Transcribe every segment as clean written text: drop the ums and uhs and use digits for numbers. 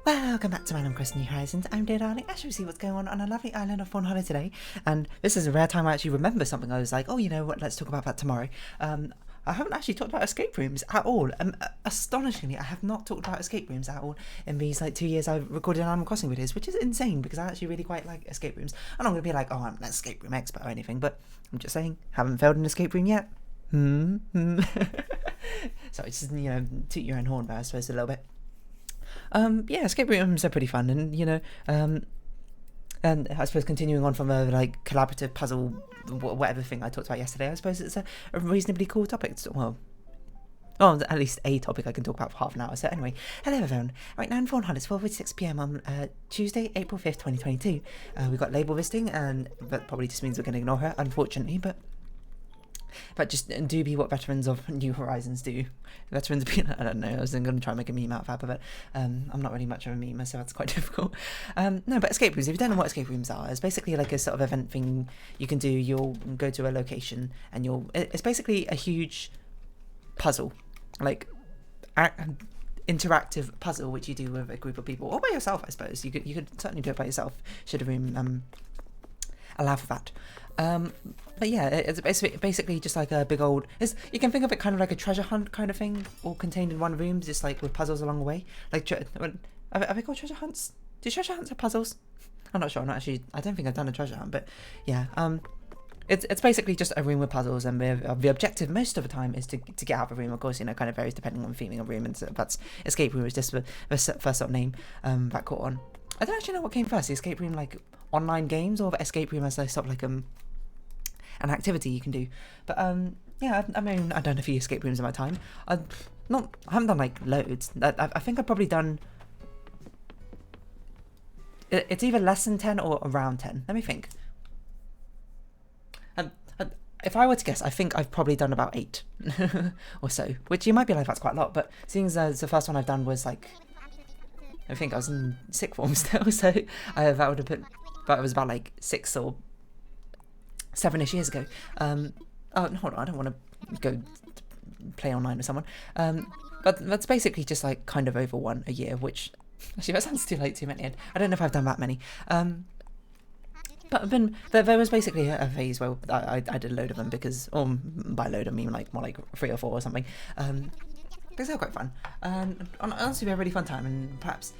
Welcome back to Random Quest New Horizons. I'm dear darling. As you see what's going on a lovely island of Fawnhollow today, and this is a rare time I actually remember something. I was like, oh, you know what, let's talk about that tomorrow. I haven't actually talked about escape rooms at all. Astonishingly, I have not talked about escape rooms at all in these 2 years I've recorded Animal Crossing videos, which is insane because I actually really quite like escape rooms. I'm not going to be like, oh, I'm an escape room expert or anything, but I'm just saying, haven't failed an escape room yet. So it's just, toot your own horn there, I suppose, a little bit. Yeah, escape rooms are pretty fun, and and I suppose continuing on from a collaborative puzzle, whatever thing I talked about yesterday, I suppose it's a reasonably cool topic. Well, at least a topic I can talk about for half an hour. So anyway, hello everyone. Right now in Fawnhallow, it's 12:06 PM on Tuesday, April 5th, 2022. We've got label visiting, and that probably just means we're going to ignore her, unfortunately, but just do be what veterans of New Horizons do. Veterans be, I don't know, I was going to try and make a meme out of that, but I'm not really much of a meme, so that's quite difficult. No, but escape rooms, if you don't know what escape rooms are, it's basically like a sort of event thing you can do. You'll go to a location, and it's basically a huge puzzle, interactive puzzle, which you do with a group of people, or by yourself, I suppose. You could certainly do it by yourself, should a room allow for that. But yeah, it's basically just like a big old... you can think of it kind of like a treasure hunt kind of thing, all contained in one room, just like with puzzles along the way. Are they called treasure hunts? Do treasure hunts have puzzles? I'm not sure. I don't think I've done a treasure hunt, but yeah. It's basically just a room with puzzles, and the objective most of the time is to get out of the room. Of course, kind of varies depending on the theming of the room, and so that's escape room is just the first sort of name that caught on. I don't actually know what came first, the escape room online games, or the escape room as sort of an activity you can do. But yeah, I mean, I've done a few escape rooms in my time. I haven't done loads. I think I've probably done... It's either less than 10 or around 10. Let me think. If I were to guess, I think I've probably done about 8 or so, which you might be like, that's quite a lot, but seeing as the first one I've done was I think I was in sixth form still, so that would have been... But it was about 6 or 7-ish years ago. Oh, hold on, I don't want to go play online with someone. But that's basically just kind of over one a year, which actually that sounds too many. I don't know if I've done that many. But there was basically a phase where I did a load of them because, or by load I mean more like 3 or 4 or something. Because they're quite fun. Honestly, they're a really fun time, and perhaps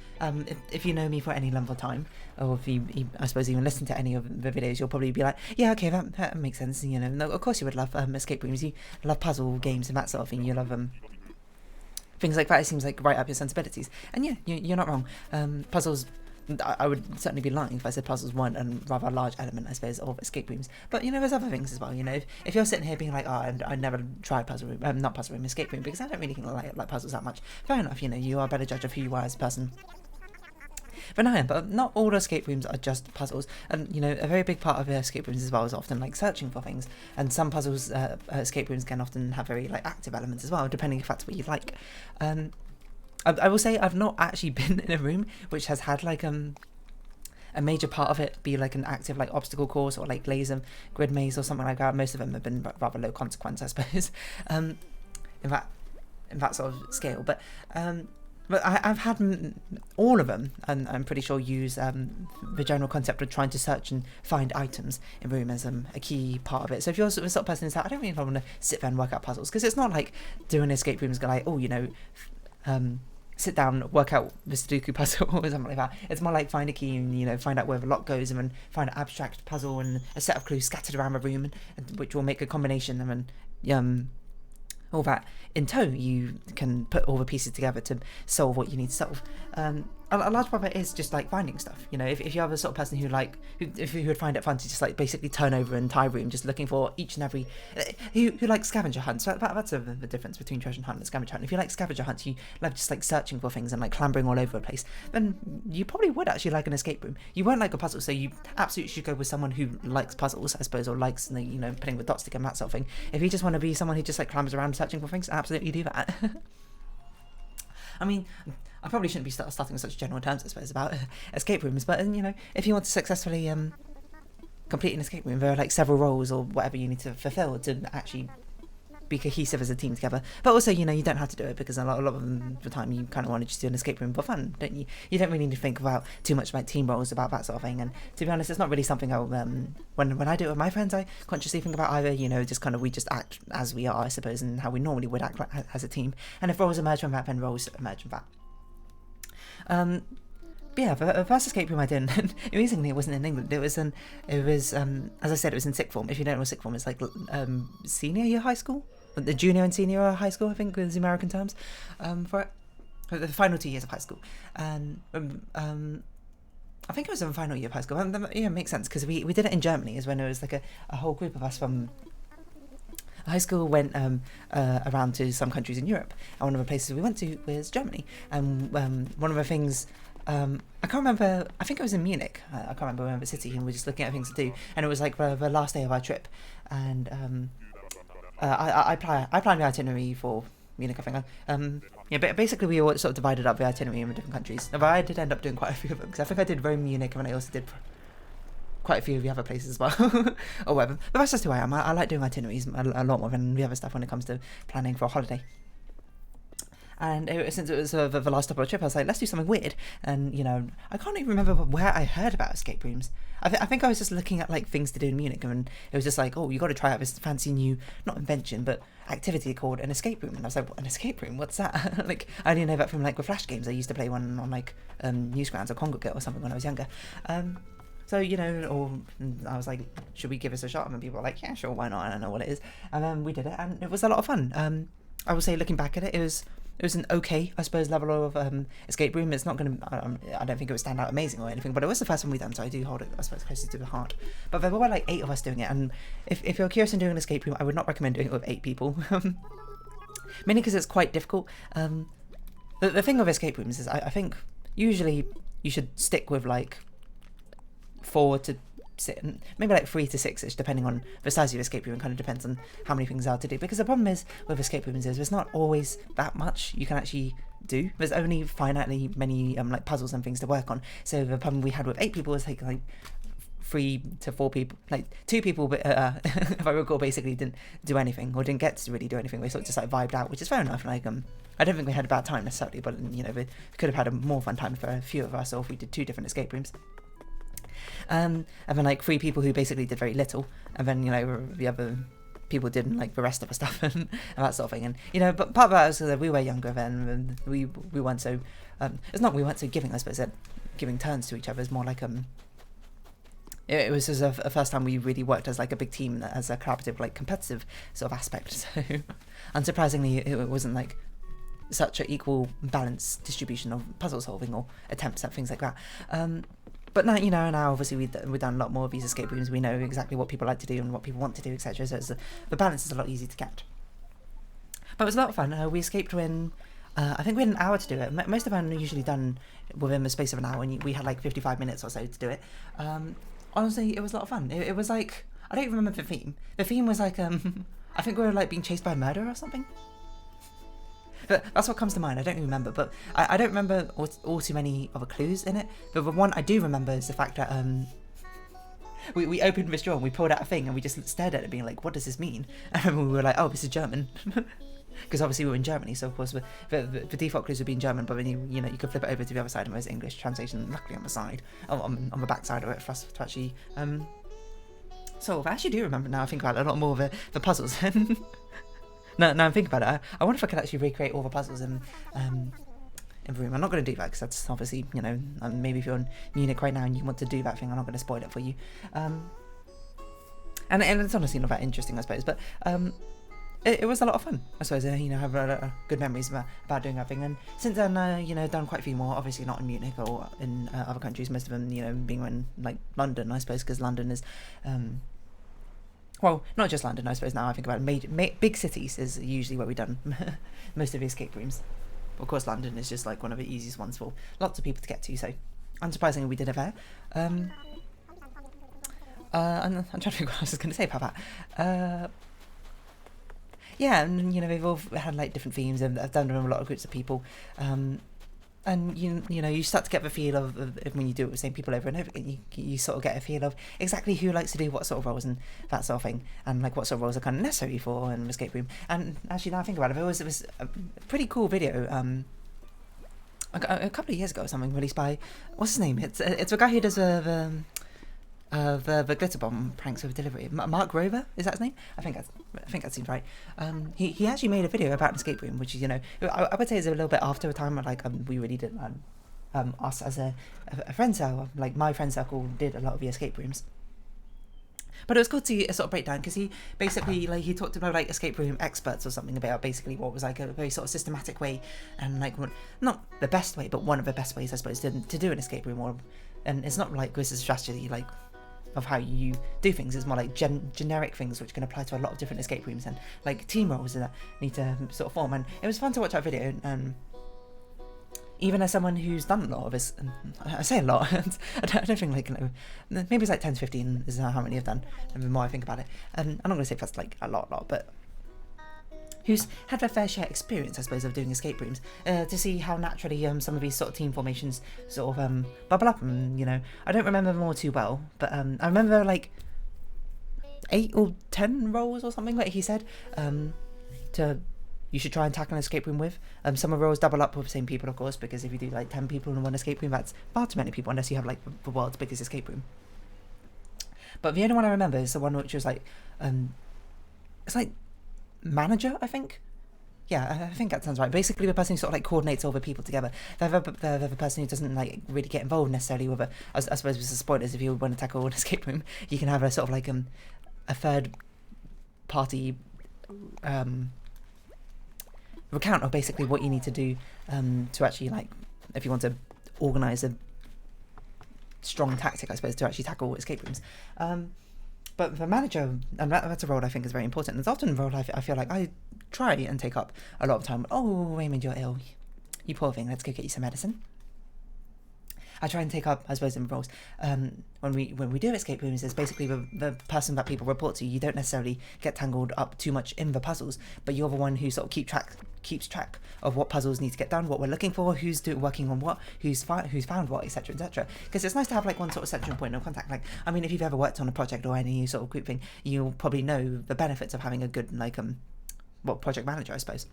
if you know me for any length of time, or if you I suppose even listen to any of the videos, you'll probably be like, yeah, okay, that makes sense. No, of course you would love escape rooms. You love puzzle games and that sort of thing. You love things like that. It seems like right up your sensibilities. And yeah, you're not wrong. Puzzles. I would certainly be lying if I said puzzles weren't a rather large element, I suppose, of escape rooms. But, there's other things as well, If you're sitting here being like, oh, I never tried puzzle room, not puzzle room, escape room, because I don't really like puzzles that much. Fair enough, you are a better judge of who you are as a person than I am, but not all escape rooms are just puzzles. And, a very big part of escape rooms as well is often, searching for things. And some puzzles, escape rooms can often have very, active elements as well, depending if that's what you like. I will say I've not actually been in a room which has had a major part of it be an active obstacle course or laser grid maze or something like that. Most of them have been rather low consequence, I suppose, in that sort of scale. But I've had all of them, and I'm pretty sure use the general concept of trying to search and find items in room as a key part of it. So if you're the sort of person who's like, I don't really want to sit there and work out puzzles, because it's not like doing escape rooms sit down, work out the Sudoku puzzle or something like that. It's more like find a key and, find out where the lock goes, and then find an abstract puzzle and a set of clues scattered around the room, and which will make a combination, and then all that in tow, you can put all the pieces together to solve what you need to solve. A large part of it is just finding stuff. If you have a sort of person who would find it fun to just basically turn over an entire room just looking for each and every who likes scavenger hunts. That's the difference between treasure hunt and scavenger hunt. If you like scavenger hunts, you love just searching for things and clambering all over the place, then you probably would actually like an escape room. You won't like a puzzle, so you absolutely should go with someone who likes puzzles, I suppose, or likes putting the dots together, that sort of thing. If you just want to be someone who just clambers around searching for things, absolutely do that. I mean, I probably shouldn't be starting with such general terms, I suppose, about escape rooms, but, if you want to successfully complete an escape room, there are several roles or whatever you need to fulfill to actually be cohesive as a team together. But also, you know, you don't have to do it, because a lot of the time you kind of want to just do an escape room for fun, don't you? You don't really need to think about too much like team roles, about that sort of thing. And to be honest, it's not really something I'll, when I do it with my friends, I consciously think about either, you know, just kind of, we just act as we are, I suppose, and how we normally would act as a team. And if roles emerge from that, then roles emerge from that. But yeah, the first escape room I did, amazingly, it wasn't in England. It was, as I said, it was in sixth form. If you don't know what sixth form is, like senior year high school, the junior and senior year high school, I think, with the American terms, for it, for the final 2 years of high school. And I think it was in the final year of high school. And yeah, it makes sense, because we did it in Germany, is when it was like a whole group of us from high school went around to some countries in Europe, and one of the places we went to was Germany. And one of the things, I can't remember, I think it was in Munich, I can't remember the city, and we were just looking at things to do, and it was like the last day of our trip, and I planned the itinerary for Munich, I think. Yeah, but basically we all sort of divided up the itinerary in the different countries. But I did end up doing quite a few of them, because I think I did Rome, Munich, and then I also did quite a few of the other places as well, or whatever. But that's just who I am. I like doing itineraries a lot more than the other stuff when it comes to planning for a holiday. And since it was the last stop of the trip, I was like, let's do something weird. And, you know, I can't even remember where I heard about escape rooms. I think I was just looking at, like, things to do in Munich, and it was just like, oh, you got to try out this fancy new, not invention, but activity called an escape room. And I was like, what, an escape room? What's that? Like, I didn't know that from, like, the Flash games. I used to play one on, like, Newsgrounds or Congo Kit or something when I was younger. So, you know, or I was like, should we give this a shot? And people were like, yeah, sure, why not? I don't know what it is. And then we did it, and it was a lot of fun. I would say, looking back at it, it was an okay, I suppose, level of escape room. It's not going to, I don't think it would stand out amazing or anything, but it was the first one we've done, so I do hold it, I suppose, closer to the heart. But there were like 8 of us doing it, and if you're curious in doing an escape room, I would not recommend doing it with 8 people. Mainly because it's quite difficult. The thing with escape rooms is, I think, usually you should stick with like 4 to 6, maybe like 3 to 6ish, depending on the size of your escape room. It kind of depends on how many things are to do, because the problem is with escape rooms is there's not always that much you can actually do. There's only finitely many like puzzles and things to work on. So the problem we had with 8 people was like 3 to 4 people, like 2 people, but if I recall, basically didn't do anything, or didn't get to really do anything. They sort of just like vibed out, which is fair enough. Like I don't think we had a bad time necessarily, but you know, we could have had a more fun time for a few of us, or if we did 2 different escape rooms. And then like 3 people who basically did very little, and then, you know, the other people did like the rest of the stuff and that sort of thing. And, you know, but part of that was that we were younger then, and we weren't so it's not we weren't so giving, I suppose, at giving turns to each other. It's more like it was just a first time we really worked as like a big team, as a collaborative, like competitive sort of aspect. So unsurprisingly, it wasn't like such an equal balanced distribution of puzzle solving or attempts at things like that. But now, you know, now obviously we've done a lot more of these escape rooms. We know exactly what people like to do and what people want to do, etc. So the balance is a lot easier to get. But it was a lot of fun. We escaped in, I think we had an hour to do it. Most of them are usually done within the space of an hour, and we had like 55 minutes or so to do it. Honestly, it was a lot of fun. It was like, I don't even remember the theme. The theme was like, I think we were like being chased by a murderer or something. But that's what comes to mind. I don't even remember, but I don't remember all too many other clues in it. But the one I do remember is the fact that we opened this drawer and we pulled out a thing and we just stared at it, being like, "What does this mean?" And we were like, "Oh, this is German," because obviously we were in Germany, so of course the default clues would be in German. But then you know, you could flip it over to the other side and there's English translation, luckily on the side, on the back side of it for us to actually. So I actually do remember now. I think about it, a lot more of the puzzles. No, I'm thinking about it. I wonder if I could actually recreate all the puzzles in the room. I'm not going to do that because that's obviously, you know, maybe if you're in Munich right now and you want to do that thing, I'm not going to spoil it for you. And it's honestly not that interesting, I suppose, but it was a lot of fun, I suppose. You know, I have good memories about doing that thing. And since then, you know, done quite a few more. Obviously not in Munich or in other countries. Most of them, you know, being in like London, I suppose, because London is. Well, not just London, I suppose. Now I think about it, big cities is usually where we've done most of the escape rooms. Of course, London is just like one of the easiest ones for lots of people to get to. So, unsurprisingly, we did it there. I'm trying to think what I was going to say about that. Yeah, and you know, they've all had like different themes, and I've done them with a lot of groups of people. and you know, you start to get the feel of when you do it with the same people over and over again, you sort of get a feel of exactly who likes to do what sort of roles and that sort of thing, and like what sort of roles are kind of necessary for an escape room. And actually, now I think about it, there was a pretty cool video a couple of years ago or something, released by, what's his name? It's a guy who does the glitter bomb pranks with delivery. Mark Rover, is that his name? I think that seems right. He actually made a video about an escape room, which is, you know, I would say is a little bit after a time where like we really did us as a friend circle, like my friend circle did a lot of the escape rooms. But it was cool to see a sort of breakdown, because he basically, like, he talked about like escape room experts or something about basically what was like a very sort of systematic way, and like not the best way, but one of the best ways I suppose to do an escape room. And it's not like this is a strategy like of how you do things. It's more like generic things which can apply to a lot of different escape rooms, and like team roles that need to sort of form. And it was fun to watch that video. Even as someone who's done a lot of this, and I say a lot, I don't think, like, you know, maybe it's like 10 to 15 is how many I've done, and the more I think about it. And I'm not going to say that's like a lot, but who's had their fair share experience, I suppose, of doing escape rooms, to see how naturally some of these sort of team formations sort of bubble up. And, you know, I don't remember them all too well, but I remember like 8 or 10 roles or something, like he said, you should try and tackle an escape room with. Some of the roles double up with the same people, of course, because if you do like 10 people in one escape room, that's far too many people, unless you have like the world's biggest escape room. But the only one I remember is the one which was like, it's like manager, I think. Yeah, I think that sounds right. Basically, the person who sort of like coordinates all the people together. They're the person who doesn't like really get involved necessarily with I suppose with the spoilers, if you want to tackle an escape room, you can have a sort of like a third party recount of basically what you need to do to actually, like, if you want to organise a strong tactic, I suppose, to actually tackle escape rooms. But the manager, and that's a role I think is very important. It's often a role I feel like I try and take up a lot of time. Oh, Raymond, you're ill. You poor thing, let's go get you some medicine. I try and take up, I suppose, in roles. When we do escape rooms, it's basically the person that people report to. You don't necessarily get tangled up too much in the puzzles, but you're the one who sort of keeps track of what puzzles need to get done, what we're looking for, who's working on what, who's found what, etc., etc. Because it's nice to have like one sort of central point of contact. Like, I mean, if you've ever worked on a project or any sort of group thing, you'll probably know the benefits of having a good project manager, I suppose.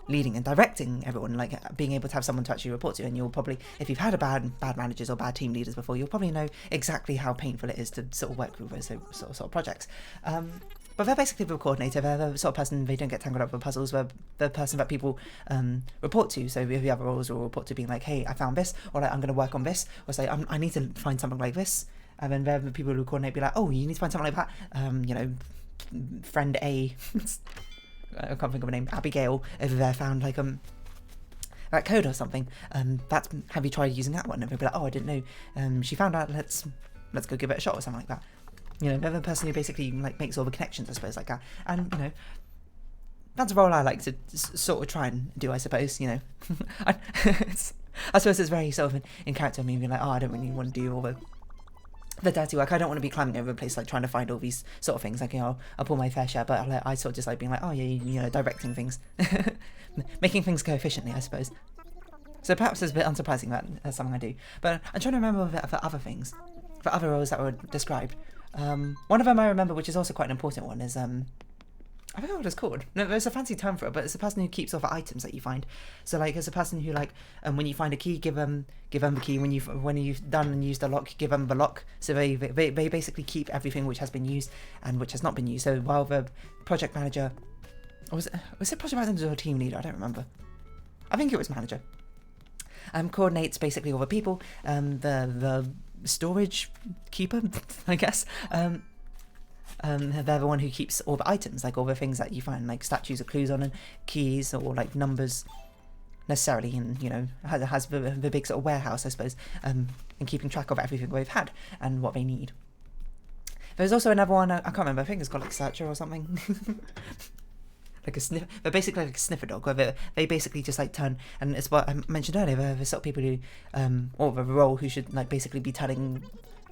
Leading and directing everyone, like being able to have someone to actually report to. And you'll probably, if you've had a bad managers or bad team leaders before, you'll probably know exactly how painful it is to sort of work with those sort of projects. But they're basically the coordinator. They're the sort of person, they don't get tangled up with puzzles. They're the person that people report to. So if you have roles, will report to being like, hey, I found this, or like, I'm going to work on this, or say, I need to find something like this. And then they're the people who coordinate, be like, oh, you need to find something like that. You know, friend A, I can't think of a name, Abigail over there found like that code or something. Have you tried using that one? And they'll be like, oh, I didn't know. She found out. Let's go give it a shot or something like that. You know, they're the person who basically like makes all the connections, I suppose, like that. And you know, that's a role I like to sort of try and do, I suppose. You know, I suppose it's very sort of in character of me being like, oh, I don't really want to do all the dirty work. I don't want to be climbing over the place, like trying to find all these sort of things. Like, you know, I'll pull my fair share, but I sort of just like being like, oh yeah, you know, directing things, making things go efficiently, I suppose. So perhaps it's a bit unsurprising that that's something I do. But I'm trying to remember for other things, for other roles that were described. One of them I remember, which is also quite an important one, is I forget what it's called. No, there's a fancy term for it, but it's a person who keeps all the items that you find. So like, it's a person who like, when you find a key, give them the key. When you've done and used a lock, give them the lock. So they basically keep everything which has been used and which has not been used. So while the project manager, or was it project manager or team leader? I don't remember. I think it was manager. Coordinates basically all the people. The storage keeper, I guess. They're the one who keeps all the items, like all the things that you find, like statues or clues on, and keys or like numbers, necessarily, and you know, has the big sort of warehouse, I suppose, and keeping track of everything they've had and what they need. There's also another one, I can't remember, I think it's called like Searcher or something. Like a sniff, they're basically like a sniffer dog, where they basically just like turn, and it's what I mentioned earlier, the sort of people who, or the role who should like basically be telling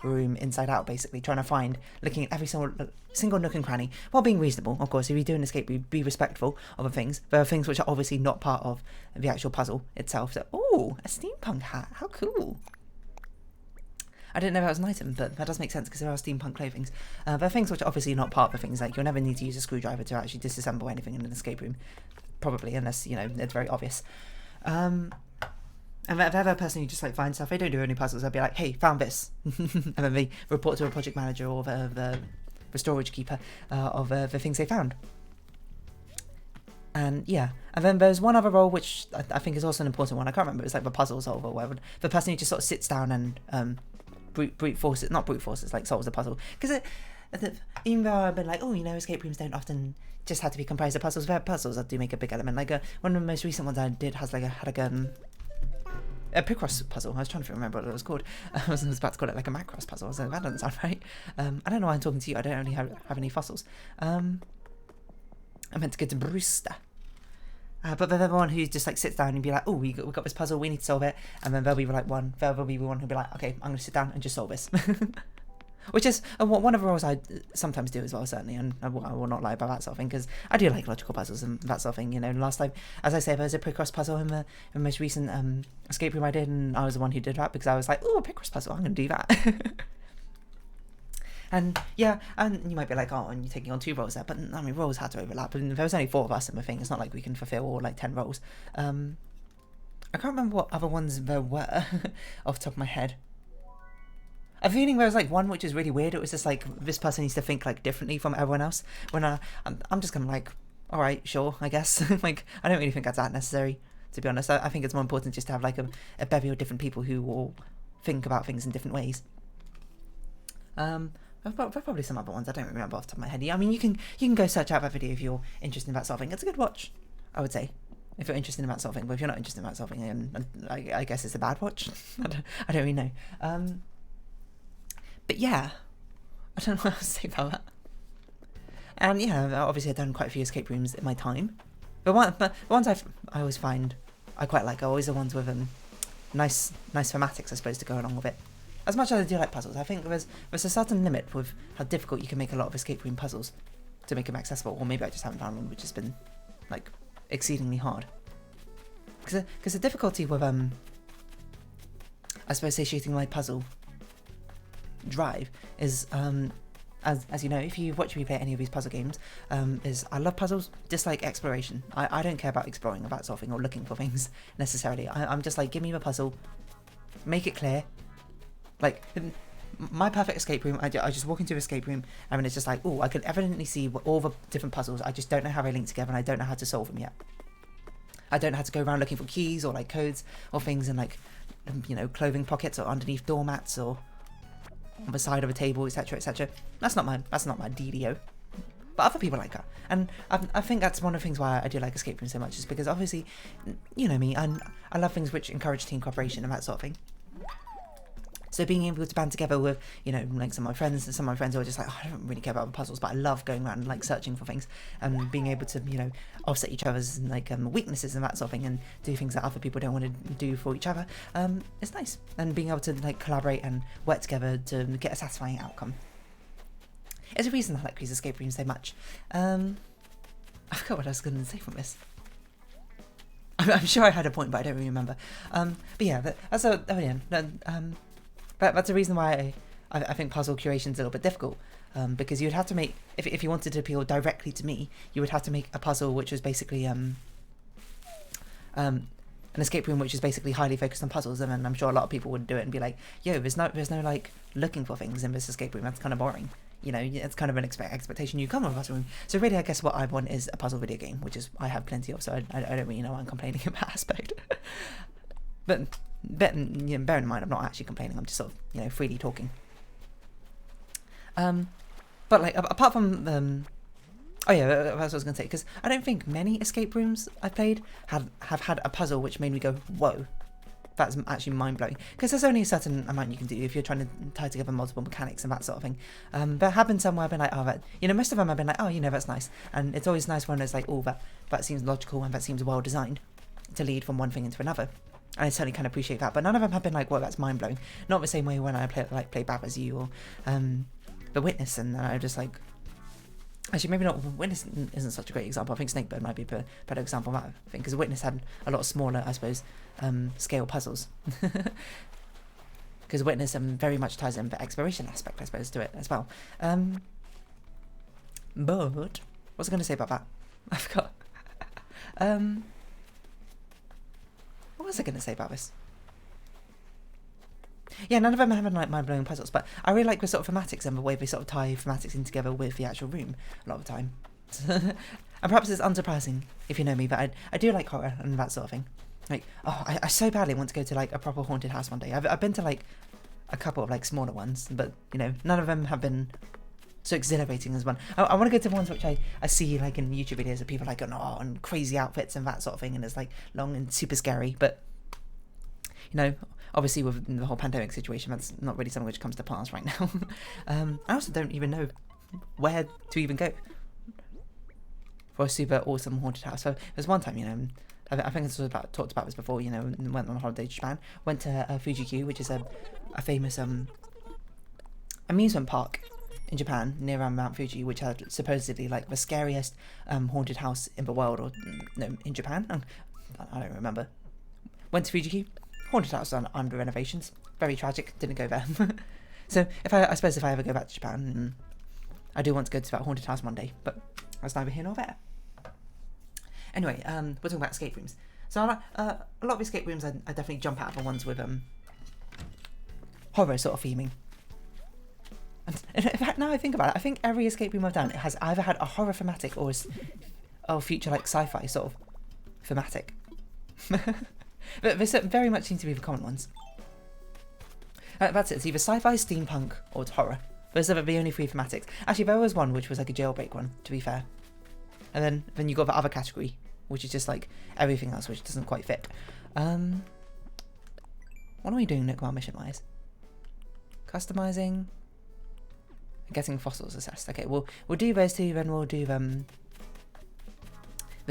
room inside out, basically trying to find, looking at every single nook and cranny, while being reasonable, of course. If you do an escape, be respectful of the things. There are things which are obviously not part of the actual puzzle itself. So, oh, a steampunk hat, how cool. I didn't know that was an item, but that does make sense because there are steampunk clothings. There are things which are obviously not part of the things, like you'll never need to use a screwdriver to actually disassemble anything in an escape room, probably, unless, you know, it's very obvious. And if ever a person who just like finds stuff, they don't do any puzzles, they'll be like, hey, found this. And then they report to a project manager or the storage keeper of the things they found. And yeah, and then there's one other role which I think is also an important one. I can't remember, it's like the puzzle solver or whatever. The person who just sort of sits down and brute force it, not brute force, it's like solves the puzzle. Because even though I've been like, oh, you know, escape rooms don't often just have to be comprised of puzzles. There are puzzles that do make a big element. Like one of the most recent ones I did had a Picross puzzle. I was trying to remember what it was called. I was about to call it like a Macross puzzle. So that doesn't sound right. I don't know why I'm talking to you. I don't really have any fossils. I meant to go to Brewster. But there's everyone who just like sits down and be like, oh, we got this puzzle, we need to solve it. And then there'll be like one who'll be like, okay, I'm going to sit down and just solve this. Which is one of the roles I sometimes do as well, certainly, and I will not lie about that sort of thing, because I do like logical puzzles and that sort of thing. You know, last time, as I say, there was a Picross puzzle in the most recent escape room I did, and I was the one who did that because I was like, oh, a Picross puzzle, I'm going to do that. And yeah, and you might be like, oh, and you're taking on 2 roles there, but I mean, roles had to overlap, and there was only 4 of us in the thing. It's not like we can fulfill all like 10 roles. I can't remember what other ones there were off the top of my head. I'm feeling there was like one which is really weird. It was just like, this person needs to think like differently from everyone else. When I'm just kind of like, all right, sure, I guess. Like, I don't really think that's that necessary, to be honest. I think it's more important just to have like a bevy of different people who all think about things in different ways. There's probably some other ones I don't remember off the top of my head. Yeah, I mean, you can go search out that video if you're interested in that sort of thing. It's a good watch, I would say, if you're interested in that sort of thing. But if you're not interested in that sort of thing, then I guess it's a bad watch. I don't really know. But yeah, I don't know what else to say about that. And yeah, obviously I've done quite a few escape rooms in my time. But the ones I always find I quite like are always the ones with nice thematics, I suppose, to go along with it. As much as I do like puzzles, I think there's a certain limit with how difficult you can make a lot of escape room puzzles to make them accessible. Or maybe I just haven't found one which has been like exceedingly hard. Because the difficulty with I suppose satiating my puzzle drive is as you know, if you watch me play any of these puzzle games, is I love puzzles, dislike exploration. I don't care about exploring or that sort of thing or looking for things necessarily. I'm just like, give me the puzzle, make it clear. Like, my perfect escape room, I just walk into an escape room and it's just like, oh, I can evidently see all the different puzzles, I just don't know how they link together and I don't know how to solve them yet. I don't know how to go around looking for keys or like codes or things in like, you know, clothing pockets or underneath doormats or on the side of a table, etc, etc. That's not my DDO. But other people like that. And I think that's one of the things why I do like escape rooms so much, is because obviously, you know me, I love things which encourage team cooperation and that sort of thing. So being able to band together with, you know, like some of my friends who are just like, oh, I don't really care about puzzles, but I love going around and like searching for things and being able to, you know, offset each other's like weaknesses and that sort of thing and do things that other people don't want to do for each other. It's nice. And being able to like collaborate and work together to get a satisfying outcome. It's a reason I like these escape rooms so much. I forgot what I was going to say from this. I'm sure I had a point, but I don't really remember. But yeah, that's the reason why I think puzzle curation is a little bit difficult, because you'd have to make, if you wanted to appeal directly to me, you would have to make a puzzle which was basically an escape room which is basically highly focused on puzzles, and then I'm sure a lot of people would do it and be like, yo, there's no like looking for things in this escape room, that's kind of boring. You know, it's kind of an expectation you come from a puzzle room. So really, I guess what I want is a puzzle video game, which is I have plenty of, so I don't really know why I'm complaining about that aspect. But bear in mind, I'm not actually complaining. I'm just sort of, you know, freely talking. But like apart from oh yeah, that's what I was going to say, because I don't think many escape rooms I've played have had a puzzle which made me go, whoa, that's actually mind-blowing. Because there's only a certain amount you can do if you're trying to tie together multiple mechanics and that sort of thing. There have been some where I've been like, oh, that, you know, most of them I've been like, oh, you know, that's nice. And it's always nice when it's like, oh, that seems logical and that seems well designed to lead from one thing into another. And I certainly can appreciate that, but none of them have been like, well, that's mind blowing. Not the same way when I play Bab as You or The Witness, and I'm just like, actually maybe not. Witness isn't such a great example. I think Snakebird might be a better example of that thing, because Witness had a lot smaller, I suppose, scale puzzles. Because Witness very much ties in the exploration aspect, I suppose, to it as well. But what was I going to say about that? I forgot. What was I going to say about this? Yeah, none of them have like mind-blowing puzzles, but I really like the sort of thematics and the way they sort of tie thematics in together with the actual room a lot of the time. And perhaps it's unsurprising if you know me, but I do like horror and that sort of thing. Like, oh, I so badly want to go to like a proper haunted house one day. I've been to like a couple of like smaller ones, but you know, none of them have been so exhilarating as one. I want to go to ones which I see like in YouTube videos of people like on crazy outfits and that sort of thing, and it's like long and super scary. But you know, obviously with the whole pandemic situation, that's not really something which comes to pass right now. I also don't even know where to even go for a super awesome haunted house. So there's one time, you know, I think I talked about this before, you know, went on a holiday to Japan, went to Fuji-Q, which is a famous amusement park in Japan near Mount Fuji, which had supposedly like the scariest haunted house in the world, or no, in Japan. I don't remember. Went to Fuji-Q, haunted house under renovations. Very tragic. Didn't go there. So I suppose if I ever go back to Japan, I do want to go to that haunted house one day, but that's neither here nor there. Anyway, we're talking about escape rooms. So a lot of escape rooms, I definitely jump out of the ones with horror sort of theming. And in fact, now I think about it, I think every escape room I've done, it has either had a horror thematic or future like sci-fi sort of thematic. But they very much seem to be the common ones. That's it. It's either sci-fi, steampunk, or it's horror. Those are the only three thematics. Actually, there was one which was like a jailbreak one, to be fair. And then you got the other category, which is just like everything else, which doesn't quite fit. What are we doing, Nookmar, mission-wise? Customizing. Getting fossils assessed. Okay, we'll do those two, then we'll do the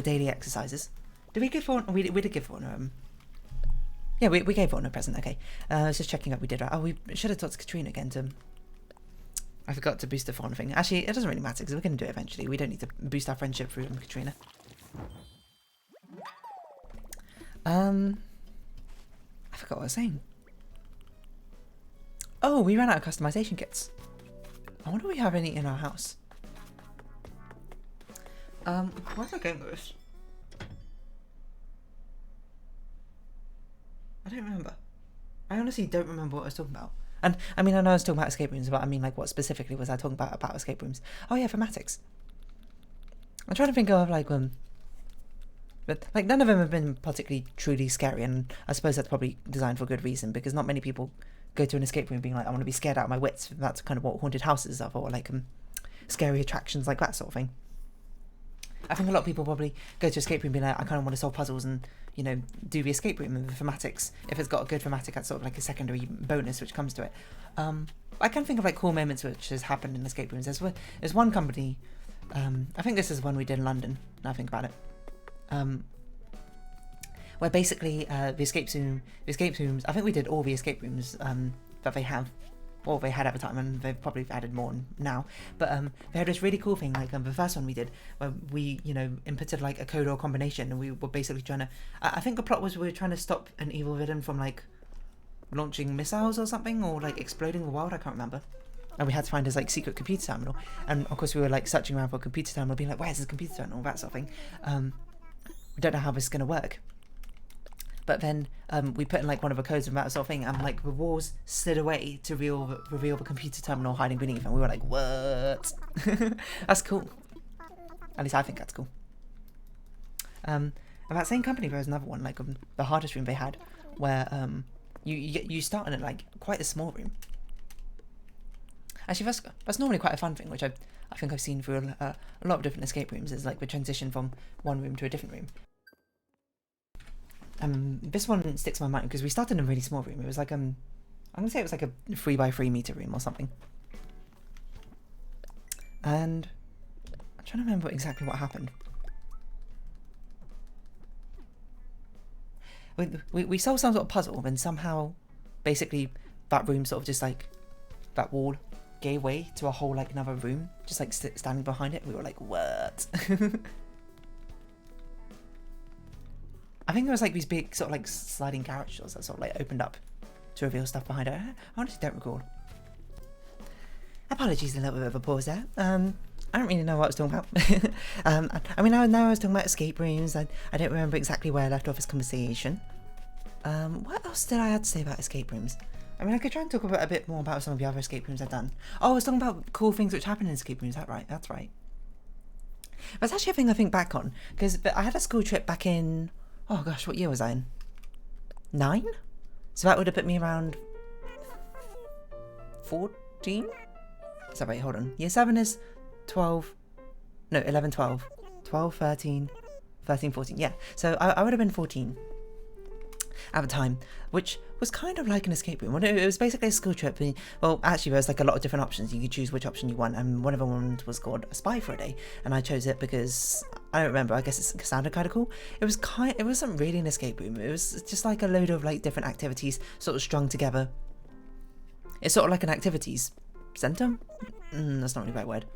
daily exercises. Did we give Fawn? We did give Fawn yeah, we gave Fawn a present. Okay, I was just checking up we did right. Oh, we should have talked to Katrina again to. I forgot to boost the Fawn thing. Actually, it doesn't really matter because we're going to do it eventually. We don't need to boost our friendship through Katrina. I forgot what I was saying. Oh, we ran out of customization kits. I wonder if we have any in our house. Where's I going with this? I don't remember. I honestly don't remember what I was talking about. And I mean, I know I was talking about escape rooms, but I mean, like, what specifically was I talking about escape rooms? Oh yeah, thematics. I'm trying to think of like but like none of them have been particularly truly scary, and I suppose that's probably designed for good reason, because not many people go to an escape room being like, I want to be scared out of my wits. That's kind of what haunted houses are for, like scary attractions like that sort of thing. I think a lot of people probably go to escape room being like, I kind of want to solve puzzles and, you know, do the escape room and the thematics. If it's got a good thematic, that's sort of like a secondary bonus which comes to it. I can think of like cool moments which has happened in escape rooms. There's one company, I think this is one we did in London, now I think about it, where basically the escape rooms, I think we did all the escape rooms that they have, or they had at the time, and they've probably added more now, but they had this really cool thing, like the first one we did, where we, you know, inputted like a code or combination, and we were basically trying to, I think the plot was we were trying to stop an evil villain from like launching missiles or something, or like exploding the world, I can't remember. And we had to find his like secret computer terminal, and of course we were like searching around for a computer terminal, being like, where's his computer terminal, that sort of thing. We don't know how this is going to work. But then we put in like one of the codes and that sort of thing, and like the walls slid away to reveal the computer terminal hiding beneath, and we were like, what? That's cool. At least I think that's cool. And that same company, there was another one, like the hardest room they had, where you start in it like quite a small room. Actually, that's normally quite a fun thing, which I think I've seen through a lot of different escape rooms, is like the transition from one room to a different room. This one sticks in my mind because we started in a really small room. It was like I'm gonna say it was like a 3x3 meter room or something. And I'm trying to remember exactly what happened. we solved some sort of puzzle, and somehow, basically, that room sort of just like, that wall gave way to a whole like another room, just like standing behind it. We were like, what? I think there was like these big sort of like sliding garage doors that sort of like opened up to reveal stuff behind it. I honestly don't recall. Apologies, a little bit of a pause there. I don't really know what I was talking about. I mean, now I was talking about escape rooms. I don't remember exactly where I left off this conversation. What else did I have to say about escape rooms? I mean, I could try and talk about a bit more about some of the other escape rooms I've done. Oh, I was talking about cool things which happen in escape rooms. That's right. That's right. That's actually a thing I think back on, because I had a school trip back in, oh gosh, what year was I in? 9? So that would have put me around 14? Is that right? Hold on. Year 7 is 12, no, 11, 12, 12, 13, 13, 14. Yeah, so I would have been 14 at the time, which was kind of like an escape room. It was basically a school trip. Well, actually, there was like a lot of different options. You could choose which option you want, and one of them was called a spy for a day, and I chose it because I don't remember. I guess it sounded kind of cool. It wasn't really an escape room. It was just like a load of like different activities sort of strung together. It's sort of like an activities center. That's not really the right word.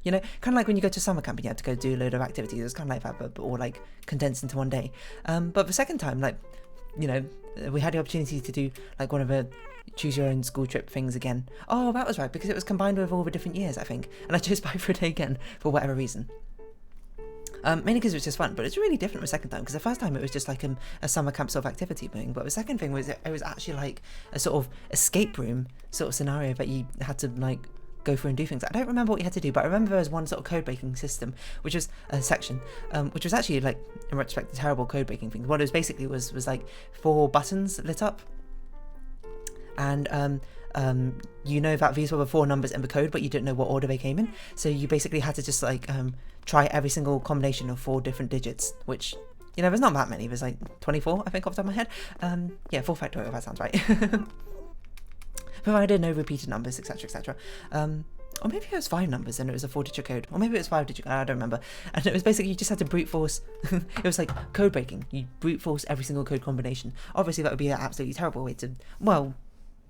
You know, kind of like when you go to summer camp and you have to go do a load of activities. It's kind of like that, but all like condensed into one day. But the second time, like, you know, we had the opportunity to do like one of the choose your own school trip things again. Oh, that was right, because it was combined with all the different years, I think. And I chose Spy for a Day again for whatever reason. Mainly because it was just fun, but it's really different the second time, because the first time it was just like a summer camp sort of activity thing, but the second thing was it was actually like a sort of escape room sort of scenario that you had to like go through and do things. I don't remember what you had to do, but I remember there was one sort of code breaking system, which was a section, which was actually like, in retrospect, a terrible code breaking thing. What it was basically was like 4 buttons lit up, and you know that these were the 4 numbers in the code, but you didn't know what order they came in, so you basically had to just like try every single combination of 4 different digits, which, you know, there's not that many. There's like 24, I think, off the top of my head. Yeah, 4 factorial, that sounds right. Provided no repeated numbers, etc, etc. Or maybe it was 5 numbers and it was a 4-digit code, or maybe it was 5-digit, I don't remember. And it was basically, you just had to brute force. It was like code breaking. You brute force every single code combination. Obviously that would be an absolutely terrible way to, well,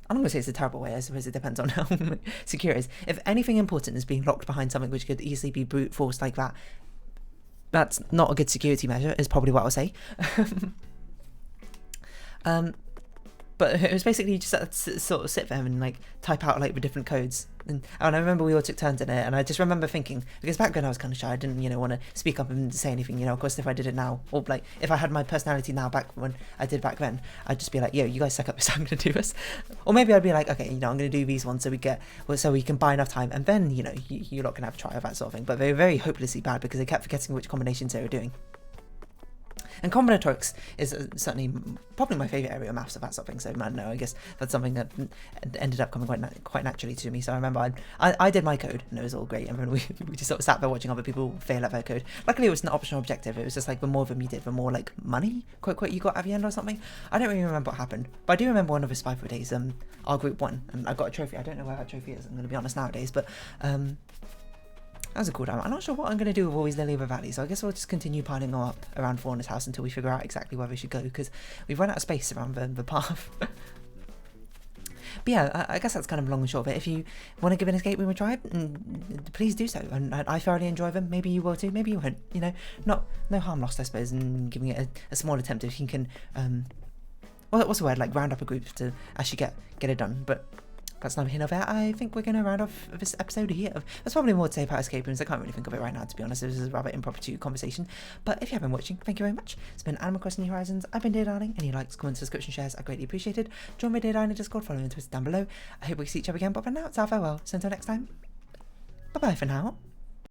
I'm not going to say it's a terrible way, I suppose it depends on how secure it is. If anything important is being locked behind something which could easily be brute forced like that, that's not a good security measure, is probably what I'll say. But it was basically, you just had to sort of sit there and like type out like the different codes. And I remember we all took turns in it, and I just remember thinking, because back then I was kind of shy, I didn't, you know, want to speak up and say anything, you know. Of course, if I did it now, or like if I had my personality now back when I did back then, I'd just be like, yo, you guys suck up this, I'm going to do this. Or maybe I'd be like, okay, you know, I'm going to do these ones so we can buy enough time, and then, you know, you're not going to have a try of that sort of thing. But they were very hopelessly bad because they kept forgetting which combinations they were doing. And combinatorics is certainly probably my favourite area of maths of that sort of thing, so man, no, I guess that's something that ended up coming quite naturally to me. So I remember I did my code, and it was all great, and then we just sort of sat there watching other people fail at their code. Luckily it was an optional objective, it was just like the more of them you did, the more like money, quote, you got at the end or something. I don't really remember what happened, but I do remember one of the Spy for Days, our group won, and I got a trophy. I don't know where that trophy is, I'm going to be honest nowadays, but that was a cool time. I'm not sure what I'm going to do with all these Lily River Valley, so I guess we'll just continue piling them up around Fawna's house until we figure out exactly where we should go, because we've run out of space around the path. But yeah, I guess that's kind of long and short of it. If you want to give an escape room a try, please do so. And I thoroughly enjoy them. Maybe you will too, maybe you won't. You know, no harm lost, I suppose, in giving it a small attempt if you can, what's the word, like round up a group to actually get it done. But that's neither here nor there. I think we're going to round off this episode here. There's probably more to say about escape rooms. I can't really think of it right now, to be honest. This is a rather impromptu conversation. But if you have been watching, thank you very much. It's been Animal Crossing New Horizons. I've been Dear Darling. Any likes, comments, subscription, shares are greatly appreciated. Join my Dear Darling Discord, follow me on Twitter down below. I hope we see each other again, but for now, it's our farewell. So until next time, bye-bye for now.